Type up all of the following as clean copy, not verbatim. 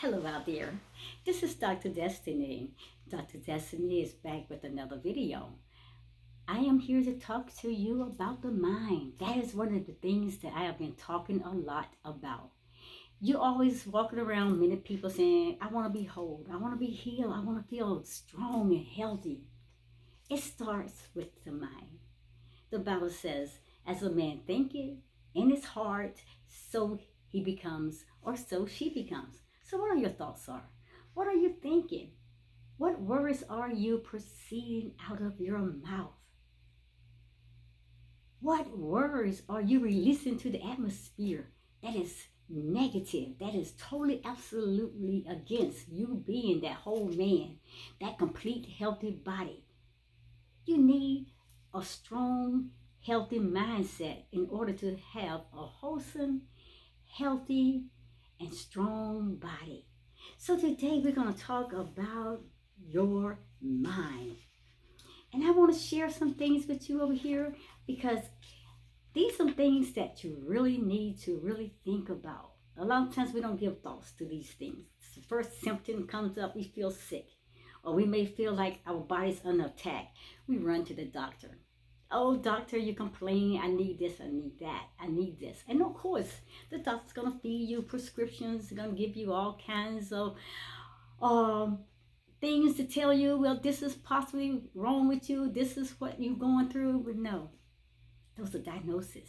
Hello out there. This is Dr. Destiny. Dr. Destiny is back with another video. I am here to talk to you about the mind. That is one of the things that I have been talking a lot about. You always walking around, many people saying, I want to be whole, I want to be healed, I want to feel strong and healthy. It starts with the mind. The Bible says, as a man thinketh in his heart, so he becomes, or so she becomes. So what are your thoughts are? What are you thinking? What words are you proceeding out of your mouth? What words are you releasing to the atmosphere that is negative, that is totally, absolutely against you being that whole man, that complete, healthy body? You need a strong, healthy mindset in order to have a wholesome, healthy, and strong body. So today we're going to talk about your mind. And I want to share some things with you over here because these are some things that you really need to really think about. A lot of times we don't give thoughts to these things. The first symptom comes up, we feel sick. Or we may feel like our body's under attack. We run to the doctor. Oh, doctor, you complaining, I need this, I need that, I need this. And of course, the doctor's going to feed you prescriptions, going to give you all kinds of things to tell you, well, this is possibly wrong with you, this is what you're going through. But no, those are diagnoses,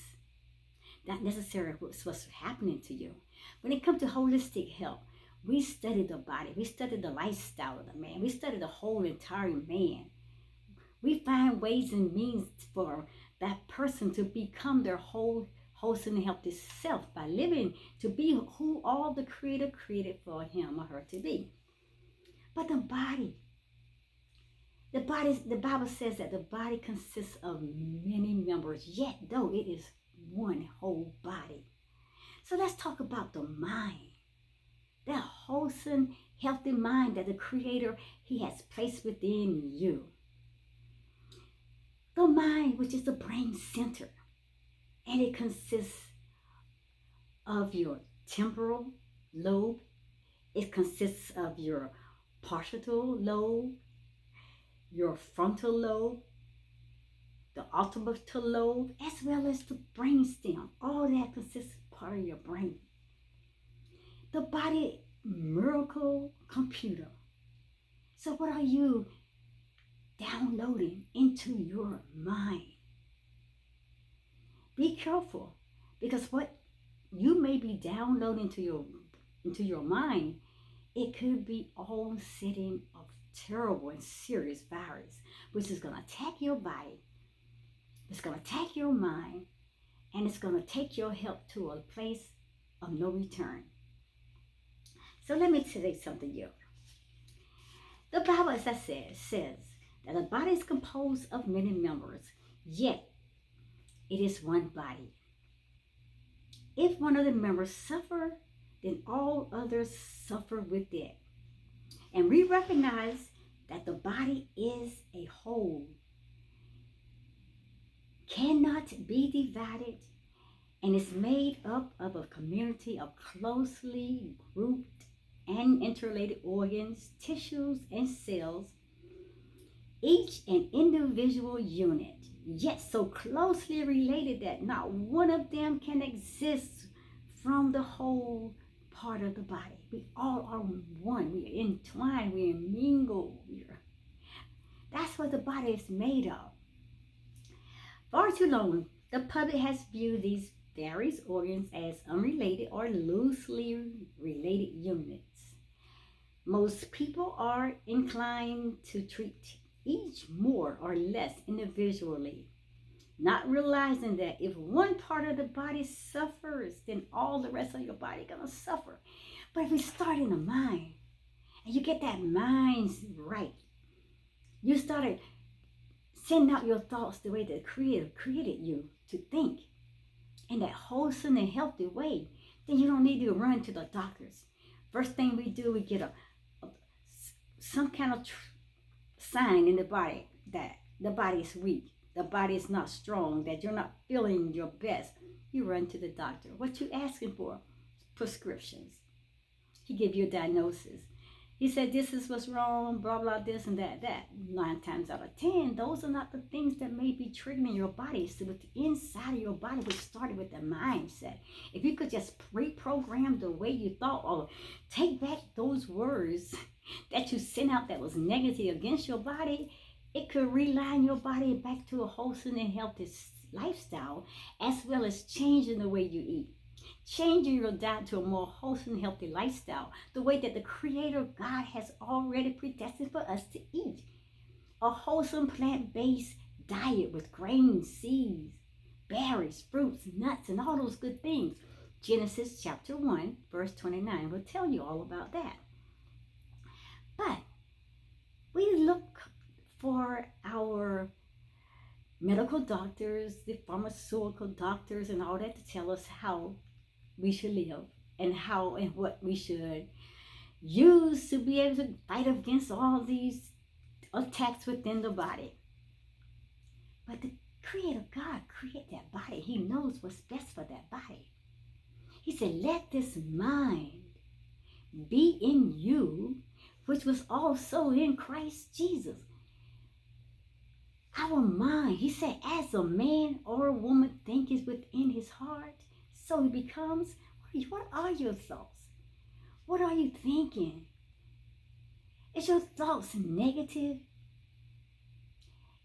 not necessarily what's happening to you. When it comes to holistic health, we study the body, we study the lifestyle of the man, we study the whole entire man. We find ways and means for that person to become their whole, wholesome, and healthy self by living to be who all the Creator created for him or her to be. But the Bible says that the body consists of many members, yet though it is one whole body. So let's talk about the mind, that wholesome, healthy mind that the Creator, He has placed within you. The mind, which is the brain center, and it consists of your temporal lobe, it consists of your parietal lobe, your frontal lobe, the occipital lobe, as well as the brain stem. All that consists part of your brain. The body miracle computer. So what are you downloading into your mind? Be careful, because what you may be downloading into your mind, it could be all sitting of terrible and serious virus, which is going to attack your body, it's going to attack your mind, and it's going to take your health to a place of no return. So let me say something here. The Bible, as I said, says that the body is composed of many members, yet it is one body. If one of the members suffer, then all others suffer with it. And we recognize that the body is a whole, cannot be divided, and is made up of a community of closely grouped and interrelated organs, tissues, and cells, each an individual unit, yet so closely related that not one of them can exist from the whole part of the body. We all are one. We are entwined. We are mingled. That's what the body is made of. Far too long, the public has viewed these various organs as unrelated or loosely related units. Most people are inclined to treat each more or less individually, not realizing that if one part of the body suffers, then all the rest of your body is going to suffer. But if we start in the mind, and you get that mind right, you started sending out your thoughts the way the Creator created you to think in that wholesome and healthy way, then you don't need to run to the doctors. First thing we do, we get some kind of sign in the body that the body is weak, the body is not strong, that you're not feeling your best. You run to the doctor. What you asking for? Prescriptions. He give you a diagnosis. He said, this is what's wrong, blah, blah, this and that, that. 9 times out of 10, those are not the things that may be triggering your body. So with the inside of your body, which started with the mindset. If you could just reprogram the way you thought, or take back those words that you sent out that was negative against your body, it could realign your body back to a wholesome and healthy lifestyle, as well as changing the way you eat. Changing your diet to a more wholesome, healthy lifestyle, the way that the Creator God has already predestined for us to eat. A wholesome plant-based diet with grains, seeds, berries, fruits, nuts, and all those good things. Genesis chapter 1, verse 29 will tell you all about that. But we look for our medical doctors, the pharmaceutical doctors, and all that to tell us how we should live and how and what we should use to be able to fight against all these attacks within the body. But the Creator God created that body. He knows what's best for that body. He said, let this mind be in you, which was also in Christ Jesus. Our mind, he said, as a man or a woman thinketh within his heart, so he becomes. What are your thoughts? What are you thinking? Is your thoughts negative?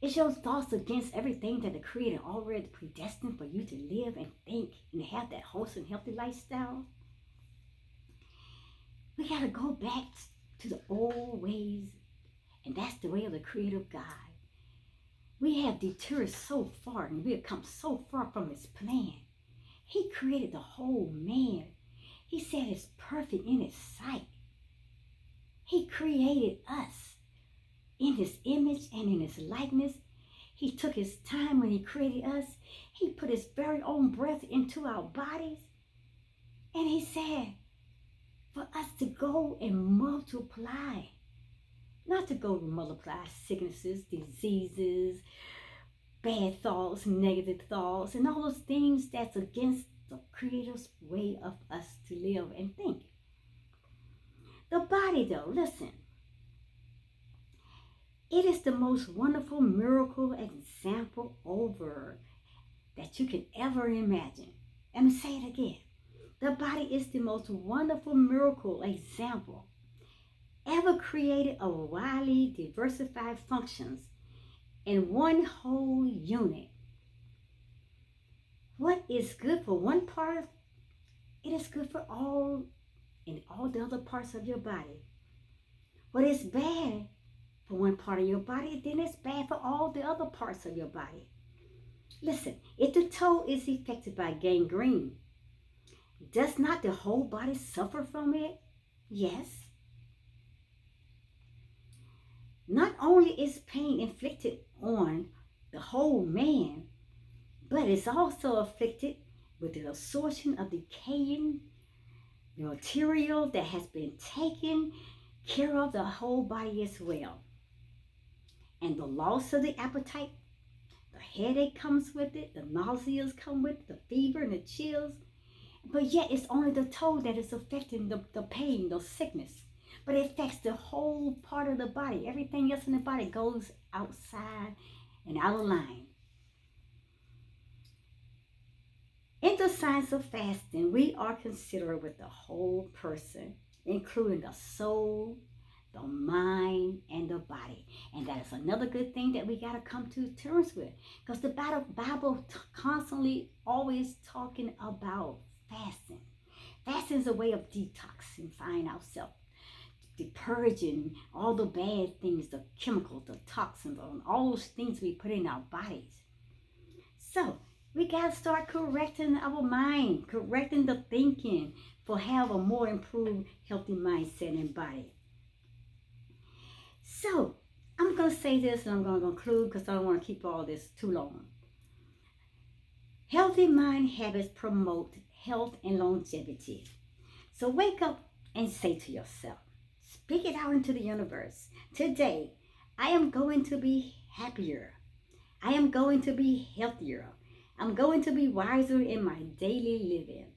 Is your thoughts against everything that the Creator already predestined for you to live and think and have that wholesome, healthy lifestyle? We got to go back to the old ways, and that's the way of the Creator God. We have deterred so far, and we have come so far from His plan. He created the whole man. He said it's perfect in His sight. He created us in His image and in His likeness. He took His time when He created us. He put His very own breath into our bodies. And He said for us to go and multiply. Not to go and multiply sicknesses, diseases, bad thoughts, negative thoughts, and all those things that's against the Creator's way of us to live and think. The body, though, listen. It is the most wonderful miracle example over that you can ever imagine. Let me say it again. The body is the most wonderful miracle example ever created of widely diversified functions in one whole unit. What is good for one part, it is good for all in all the other parts of your body. What is bad for one part of your body, then it's bad for all the other parts of your body. Listen, if the toe is affected by gangrene, does not the whole body suffer from it? Yes. Not only is pain inflicted on the whole man, but it's also afflicted with the absorption of decaying material that has been taken care of the whole body as well. And the loss of the appetite, the headache comes with it, the nauseas come with it, the fever and the chills. But yet it's only the toe that is affecting the pain, the sickness. But it affects the whole part of the body. Everything else in the body goes outside and out of line. In the science of fasting, we are considered with the whole person, including the soul, the mind, and the body. And that is another good thing that we got to come to terms with. Because the Bible constantly always talking about fasting. Fasting is a way of detoxifying ourselves, purging all the bad things, the chemicals, the toxins, all those things we put in our bodies. So we got to start correcting our mind, correcting the thinking for have a more improved, healthy mindset and body. So I'm going to say this and I'm going to conclude because I don't want to keep all this too long. Healthy mind habits promote health and longevity. So wake up and say to yourself, speak it out into the universe. Today, I am going to be happier. I am going to be healthier. I'm going to be wiser in my daily living.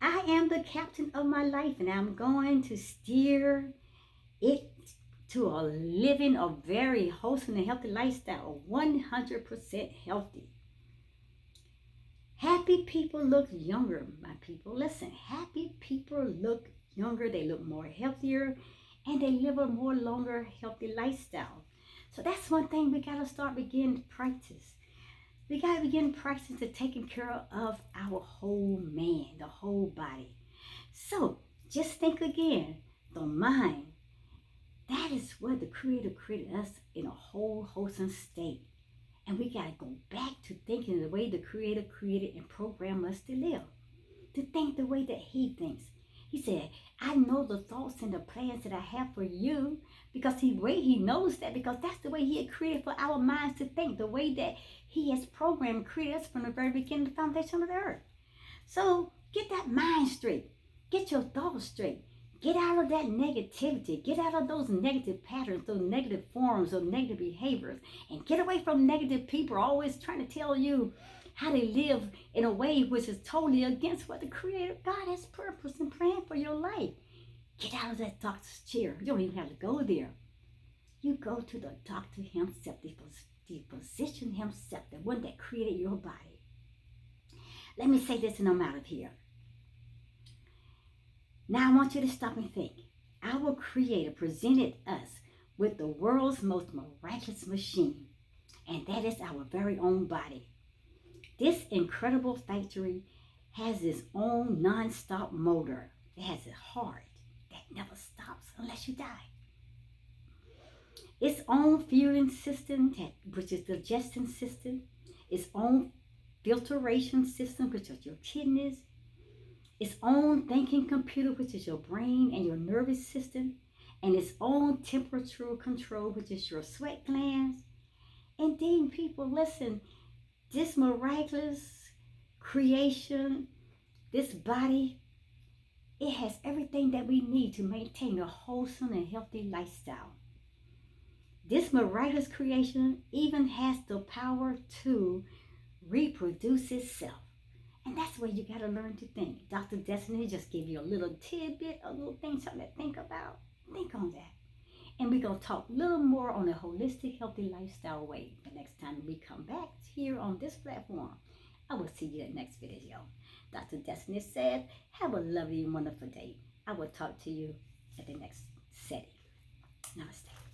I am the captain of my life, and I'm going to steer it to a living a very wholesome and healthy lifestyle, 100% healthy. Happy people look younger, my people. Listen, happy people look younger, they look more healthier, and they live a more longer, healthy lifestyle. So that's one thing we got to start begin to practice. We got to begin practicing to taking care of our whole man, the whole body. So just think again, the mind, that is where the Creator created us in a whole wholesome state. And we got to go back to thinking the way the Creator created and programmed us to live, to think the way that He thinks. He said, I know the thoughts and the plans that I have for you, because He knows that, because that's the way He had created for our minds to think, the way that He has programmed, created us from the very beginning, the foundation of the earth. So get that mind straight. Get your thoughts straight. Get out of that negativity. Get out of those negative patterns, those negative forms, those negative behaviors, and get away from negative people always trying to tell you how to live in a way which is totally against what the Creator God has purpose and plan for your life. Get out of that doctor's chair. You don't even have to go there. You go to the doctor himself, the physician himself, the one that created your body. Let me say this and I'm out of here. Now I want you to stop and think. Our Creator presented us with the world's most miraculous machine, and that is our very own body. This incredible factory has its own non-stop motor. It has a heart that never stops unless you die. Its own fueling system, which is the digestion system. Its own filtration system, which is your kidneys. Its own thinking computer, which is your brain and your nervous system, and its own temperature control, which is your sweat glands. And then people, listen, this miraculous creation, this body, it has everything that we need to maintain a wholesome and healthy lifestyle. This miraculous creation even has the power to reproduce itself. And that's where you got to learn to think. Dr. Destiny just gave you a little tidbit, a little thing, something to think about. Think on that. And we're going to talk a little more on a holistic, healthy lifestyle way the next time we come back here on this platform. I will see you in the next video. Dr. Destiny said, have a lovely and wonderful day. I will talk to you at the next setting. Namaste.